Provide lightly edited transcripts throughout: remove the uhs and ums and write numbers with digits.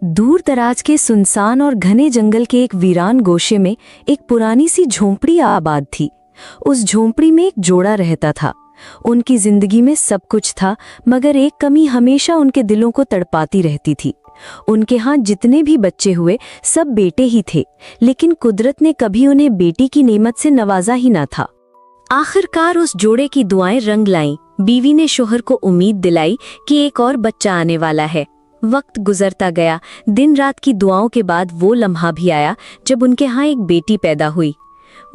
दूर दराज के सुनसान और घने जंगल के एक वीरान गोशे में एक पुरानी सी झोंपड़ी आबाद थी। उस झोंपड़ी में एक जोड़ा रहता था। उनकी जिंदगी में सब कुछ था, मगर एक कमी हमेशा उनके दिलों को तड़पाती रहती थी। उनके यहाँ जितने भी बच्चे हुए सब बेटे ही थे, लेकिन कुदरत ने कभी उन्हें बेटी की नेमत से नवाजा ही ना था। आखिरकार उस जोड़े की दुआएं रंग लाईं। बीवी ने शोहर को उम्मीद दिलाई कि एक और बच्चा आने वाला है। वक्त गुजरता गया। दिन रात की दुआओं के बाद वो लम्हा भी आया जब उनके यहाँ एक बेटी पैदा हुई।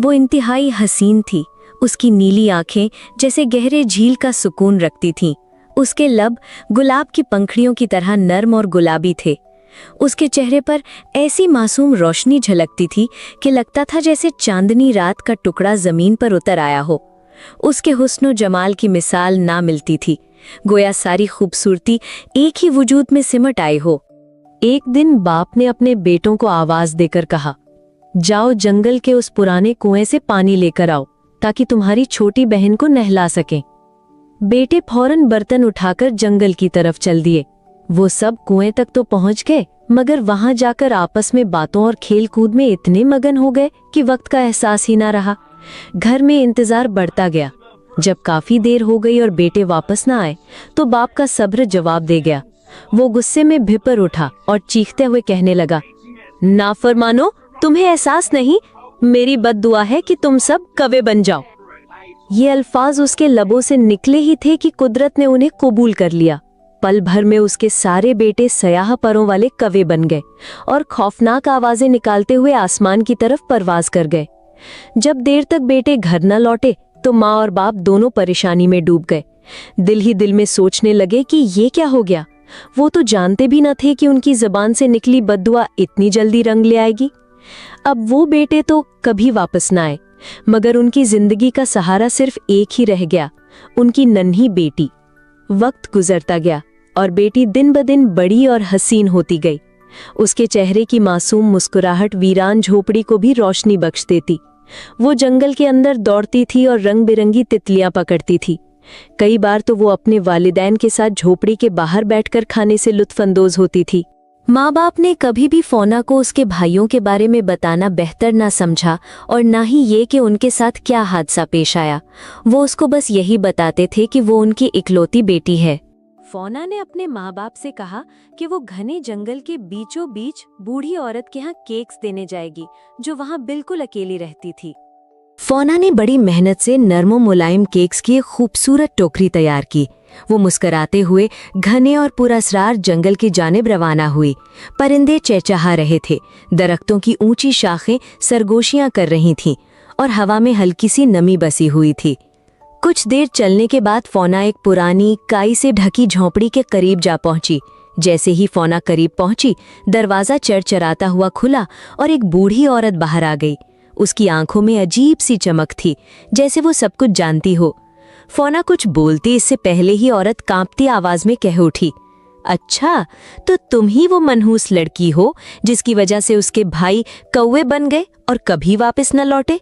वो इंतहाई हसीन थी। उसकी नीली आंखें जैसे गहरे झील का सुकून रखती थीं। उसके लब गुलाब की पंखड़ियों की तरह नर्म और गुलाबी थे। उसके चेहरे पर ऐसी मासूम रोशनी झलकती थी कि लगता था जैसे चांदनी रात का टुकड़ा जमीन पर उतर आया हो। उसके हुस्न जमाल की मिसाल ना मिलती थी, गोया सारी खूबसूरती एक ही वजूद में सिमट आई हो। एक दिन बाप ने अपने बेटों को आवाज देकर कहा, जाओ जंगल के उस पुराने कुएं से पानी लेकर आओ ताकि तुम्हारी छोटी बहन को नहला सकें। बेटे फौरन बर्तन उठाकर जंगल की तरफ चल दिए। वो सब कुएं तक तो पहुंच गए, मगर वहां जाकर आपस में बातों और खेल कूद में इतने मगन हो गए कि वक्त का एहसास ही ना रहा। घर में इंतजार बढ़ता गया। जब काफी देर हो गई और बेटे वापस ना आए तो बाप का सब्र जवाब दे गया। वो गुस्से में भिपर उठा और चीखते हुए कहने लगा, नाफरमानो, तुम्हें एहसास नहीं? मेरी बद्दुआ है कि तुम सब कवे बन जाओ। ये अल्फाज उसके लबों से निकले ही थे कि कुदरत ने उन्हें कबूल कर लिया। पल भर में उसके सारे बेटे सयाह परों वाले कवे बन गए और खौफनाक आवाजें निकालते हुए आसमान की तरफ परवाज कर गए। जब देर तक बेटे घर न लौटे तो माँ और बाप दोनों परेशानी में डूब गए। दिल ही दिल में सोचने लगे कि ये क्या हो गया। वो तो जानते भी न थे कि उनकी जुबान से निकली बद्दुआ इतनी जल्दी रंग ले आएगी। अब वो बेटे तो कभी वापस न आए, मगर उनकी जिंदगी का सहारा सिर्फ एक ही रह गया, उनकी नन्ही बेटी। वक्त गुजरता गया और बेटी दिन ब दिन बड़ी और हसीन होती गई। उसके चेहरे की मासूम मुस्कुराहट वीरान झोपड़ी को भी रोशनी बख्श देती। वो जंगल के अंदर दौड़ती थी और रंग बिरंगी तितलियां पकड़ती थी। कई बार तो वो अपने वालिदैन के साथ झोपड़ी के बाहर बैठकर खाने से लुत्फानंदोज होती थी। माँ बाप ने कभी भी फोना को उसके भाइयों के बारे में बताना बेहतर ना समझा और ना ही ये कि उनके साथ क्या हादसा पेश आया। वो उसको बस यही बताते थे कि वो उनकी इकलौती बेटी है। फोना ने अपने माँ बाप से कहा कि वो घने जंगल के बीचों बीच बूढ़ी औरत के यहाँ केक्स देने जाएगी, जो वहाँ बिल्कुल अकेली रहती थी। फोना ने बड़ी मेहनत से नरमो मुलायम केक्स की एक खूबसूरत टोकरी तैयार की। वो मुस्कराते हुए घने और पुरअसरार जंगल की जानिब रवाना हुई। परिंदे चहचहा रहे थे, दरख्तों की ऊंची शाखें सरगोशियां कर रही थीं और हवा में हल्की सी नमी बसी हुई थी। कुछ देर चलने के बाद फोना एक पुरानी काई से ढकी झोंपड़ी के करीब जा पहुंची। जैसे ही फोना करीब पहुंची, दरवाजा चरचराता हुआ खुला और एक बूढ़ी औरत बाहर आ गई। उसकी आंखों में अजीब सी चमक थी, जैसे वो सब कुछ जानती हो। फोना कुछ बोलती इससे पहले ही औरत कांपती आवाज में कह उठी, अच्छा, तो तुम ही वो मनहूस लड़की हो जिसकी वजह से उसके भाई कौवे बन गए और कभी वापस न लौटे।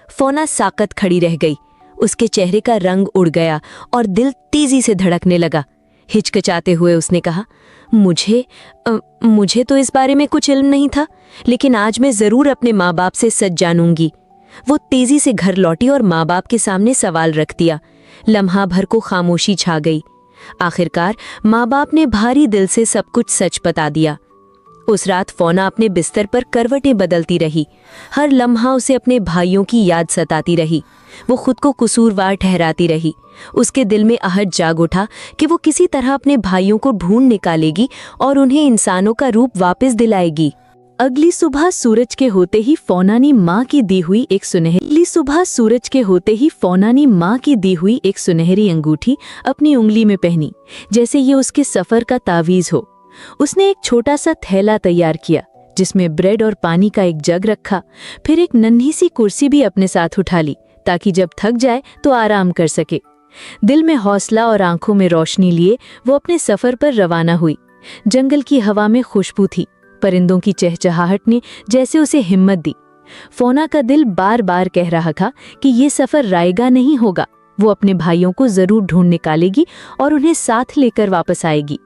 फोना साकत खड़ी रह गई। उसके चेहरे का रंग उड़ गया और दिल तेजी से धड़कने लगा। हिचकिचाते हुए उसने कहा, मुझे तो इस बारे में कुछ इल्म नहीं था, लेकिन आज मैं जरूर अपने माँ बाप से सच जानूंगी। वो तेजी से घर लौटी और माँ बाप के सामने सवाल रख दिया। लम्हा भर को खामोशी छा गई। आखिरकार माँ बाप ने भारी दिल से सब कुछ सच बता दिया। उस रात फोना अपने बिस्तर पर करवटें बदलती रही। हर लम्हा उसे अपने भाइयों की याद सताती रही। वो खुद को कसूरवार ठहराती रही। उसके दिल में आहट जाग उठा कि वो किसी तरह अपने भाइयों को ढूंढ निकालेगी और उन्हें इंसानों का रूप वापस दिलाएगी। अगली सुबह सूरज के होते ही फोना ने माँ की दी हुई एक सुनहरी अंगूठी अपनी उंगली में पहनी, जैसे ये उसके सफर का तावीज हो। उसने एक छोटा सा थैला तैयार किया जिसमें ब्रेड और पानी का एक जग रखा। फिर एक नन्ही सी कुर्सी भी अपने साथ उठा ली ताकि जब थक जाए तो आराम कर सके। दिल में हौसला और आंखों में रोशनी लिए वो अपने सफर पर रवाना हुई। जंगल की हवा में खुशबू थी। परिंदों की चहचहाहट ने जैसे उसे हिम्मत दी। फोना का दिल बार बार कह रहा था कि ये सफर रायगा नहीं होगा। वो अपने भाइयों को जरूर ढूंढ निकालेगी और उन्हें साथ लेकर वापस आएगी।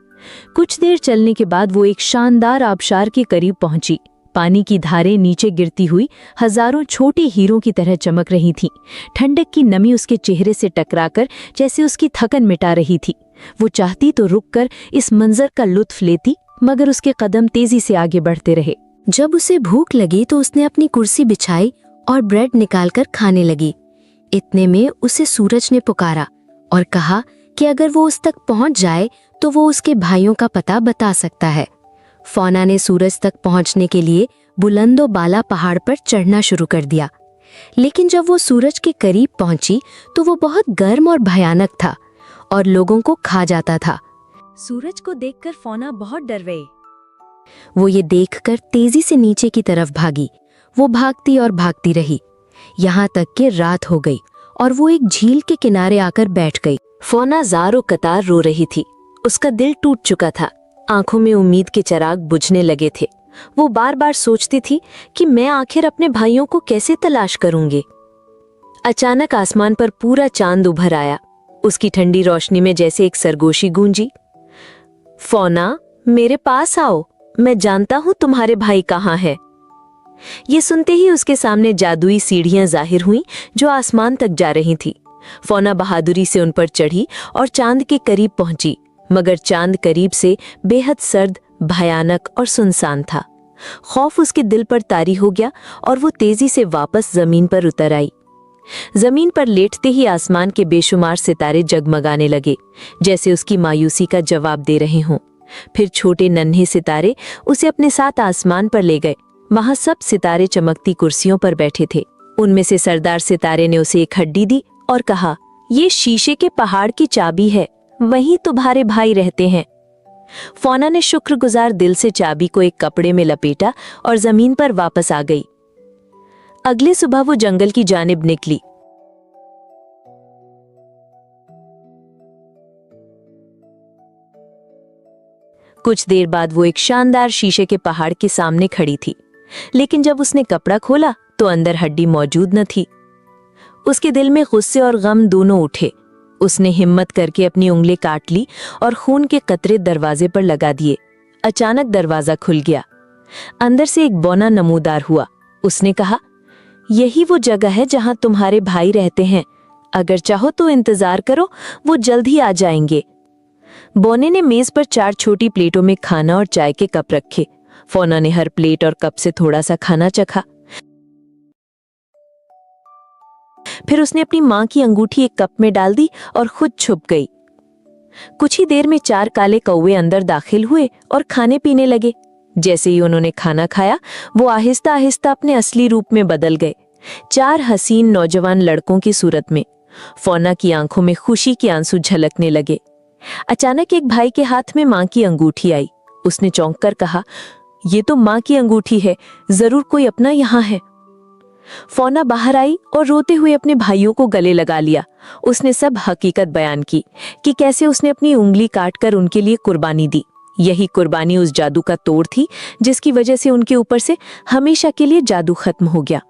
कुछ देर चलने के बाद वो एक शानदार आबशार के करीब पहुंची। पानी की धारें नीचे गिरती हुई हजारों छोटे हीरों की तरह चमक रही थीं। ठंडक की नमी उसके चेहरे से टकराकर जैसे उसकी थकन मिटा रही थी। वो चाहती तो रुककर इस मंजर का लुत्फ लेती, मगर उसके कदम तेजी से आगे बढ़ते रहे। जब उसे भूख लगी तो उसने अपनी कुर्सी बिछाई और ब्रेड निकालकर खाने लगी। इतने में उसे सूरज ने पुकारा और कहा कि अगर वो उस तक पहुंच जाए तो वो उसके भाइयों का पता बता सकता है। फौना ने सूरज तक पहुंचने के लिए बुलंदो बाला पहाड़ पर चढ़ना शुरू कर दिया, लेकिन जब वो सूरज के करीब पहुंची तो वो बहुत गर्म और भयानक था और लोगों को खा जाता था। सूरज को देखकर फौना बहुत डर गई। वो ये देखकर तेजी से नीचे की तरफ भागी। वो भागती और भागती रही, यहाँ तक कि रात हो गई और वो एक झील के किनारे आकर बैठ गई। फौना ज़ारो कतार रो रही थी। उसका दिल टूट चुका था, आंखों में उम्मीद के चिराग बुझने लगे थे। वो बार बार सोचती थी कि मैं आखिर अपने भाइयों को कैसे तलाश करूंगी। अचानक आसमान पर पूरा चांद उभर आया। उसकी ठंडी रोशनी में जैसे एक सरगोशी गूंजी। फौना, मेरे पास आओ, मैं जानता हूं तुम्हारे भाई कहाँ है। ये सुनते ही उसके सामने जादुई सीढ़ियां जाहिर हुईं जो आसमान तक जा रही थी। फौना बहादुरी से उन पर चढ़ी और चांद के करीब पहुंची, मगर चांद करीब से बेहद सर्द, भयानक और सुनसान था। खौफ उसके दिल पर तारी हो गया और वो तेजी से वापस जमीन पर उतर आई। जमीन पर लेटते ही आसमान के बेशुमार सितारे जगमगाने लगे, जैसे उसकी मायूसी का जवाब दे रहे हों। फिर छोटे नन्हे सितारे उसे अपने साथ आसमान पर ले गए। वहां सब सितारे चमकती कुर्सियों पर बैठे थे। उनमें से सरदार सितारे ने उसे एक हड्डी दी और कहा, ये शीशे के पहाड़ की चाबी है, वहीं तुम्हारे भाई रहते हैं। फौना ने शुक्रगुजार दिल से चाबी को एक कपड़े में लपेटा और जमीन पर वापस आ गई। अगले सुबह वो जंगल की जानिब निकली। कुछ देर बाद वो एक शानदार शीशे के पहाड़ के सामने खड़ी थी, लेकिन जब उसने कपड़ा खोला तो अंदर हड्डी मौजूद न थी। उसके दिल में गुस्से और गम दोनों उठे। उसने हिम्मत करके अपनी उंगली काट ली और खून के कतरे दरवाजे पर लगा दिए। अचानक दरवाजा खुल गया। अंदर से एक बौना नमूदार हुआ। उसने कहा, यही वो जगह है जहां तुम्हारे भाई रहते हैं। अगर चाहो तो इंतजार करो, वो जल्द ही आ जाएंगे। बौने ने मेज पर 4 छोटी प्लेटों में खाना और चाय के कप रखे। फौना ने हर प्लेट और कप से थोड़ा सा खाना चखा। फिर उसने अपनी मां की अंगूठी एक कप में डाल दी और खुद छुप गई। कुछ ही देर में 4 काले कौवे अंदर दाखिल हुए और खाने पीने लगे। जैसे ही उन्होंने खाना खाया, वो आहिस्ता आहिस्ता अपने असली रूप में बदल गए, 4 हसीन नौजवान लड़कों की सूरत में। फौना की आंखों में खुशी के आंसू झलकने लगे। अचानक एक भाई के हाथ में मां की अंगूठी आई। उसने चौंक कर कहा, ये तो मां की अंगूठी है, जरूर कोई अपना यहाँ है। फौना बाहर आई और रोते हुए अपने भाइयों को गले लगा लिया। उसने सब हकीकत बयान की कि कैसे उसने अपनी उंगली काटकर उनके लिए कुर्बानी दी। यही कुर्बानी उस जादू का तोड़ थी जिसकी वजह से उनके ऊपर से हमेशा के लिए जादू खत्म हो गया।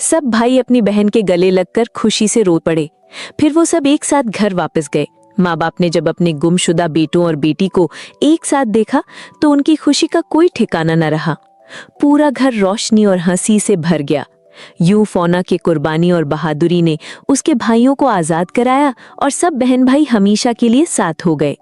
सब भाई अपनी बहन के गले लगकर खुशी से रो पड़े। फिर वो सब एक साथ घर वापस गए। माँ बाप ने जब अपने गुमशुदा बेटों और बेटी को एक साथ देखा तो उनकी खुशी का कोई ठिकाना न रहा। पूरा घर रोशनी और हंसी से भर गया। यूं फौना के कुर्बानी और बहादुरी ने उसके भाइयों को आजाद कराया और सब बहन भाई हमेशा के लिए साथ हो गए।